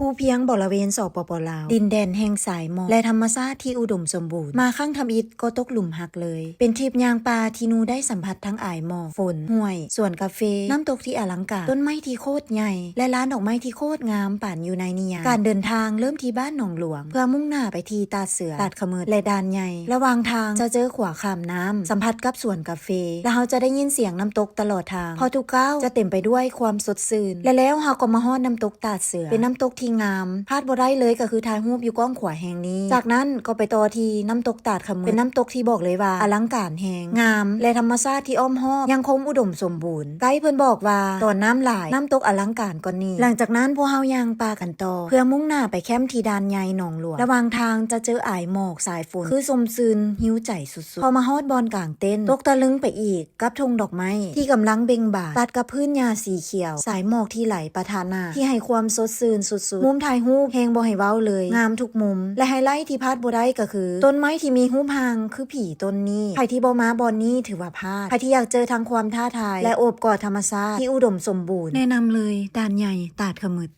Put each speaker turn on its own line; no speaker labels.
ภูเพียงบริเวณสปป.ลาวดินแดนแห่งสายหมอกและธรรมชาติที่อุดมสมบูรณ์มาข้างทำอิฐก็ตกหลุมหักเลยเป็นทริปยางป่าที่นูได้สัมผัสทั้งอ้ายหมอกฝนห้วยสวนกาแฟน้ำตกที่อลังการต้นไม้ที่โคตรใหญ่และร้านดอกไม้ที่โคตรงามป่านอยู่ในนิยายการเดินทางเริ่มที่บ้านหนองหลวงเพื่อมุ่งหน้าไปที่ตาดเสือตาดขมืดและดานใหญ่ระหว่างทางจะเจอขวาข้ามน้ำสัมผัสกับสวนกาแฟและเราจะได้ยินเสียงน้ำตกตลอดทางพอทุกก้าวจะเต็มไปด้วยความสดชื่นและแล้วเราก็มาฮอดน้ำตกตาดเสือเป็นน้ำตกที่งามพลาดบ่ได้เลยก็คือถ่ายรูปอยู่ก้องขวาแห่งนี้จากนั้นก็ไปต่อที่น้ำตกตาดขมืดเป็นน้ำตกที่บอกเลยว่าอลังการแห่งงามและธรรมชาติที่อ้อมหอบยังคงอุดมสมบูรณ์ไกด์เพิ่นบอกว่าตอนน้ำหลายน้ำตกอลังการกว่านี้หลังจากนั้นพวกเฮาย่างป่ากันต่อเพื่อมุ่งหน้าไปแคมป์ที่ดานใหญ่หนองหลวงระหว่างทางจะเจออ้ายหมอกสายฝนคือสมซื่นหิวใจสุดๆพอมาฮอดบอนกลางเต็นท์ตกตะลึงไปอีกกับธงดอกไม้ที่กำลังเบ่งบานตัดกับพื้นหญ้าสีเขียวสายหมอกที่ไหลประทานหน้าที่ให้ความสดชื่นสุดๆมุมถ่ายรูปแฮงบ่ให้เว้าเลยงามทุกมุมและไฮไลท์ที่พลาดบ่ได้ก็คือต้นไม้ที่มีรูปหางคือผีต้นนี้ใครที่บ่มาบอนนี้ถือว่าพลาดใครที่อยากเจอทั้งความท้าทายและโอบกอดธรรมชาติที่อุดมสมบูรณ์แนะนำเลยด่านใหญ่ตาดขมืด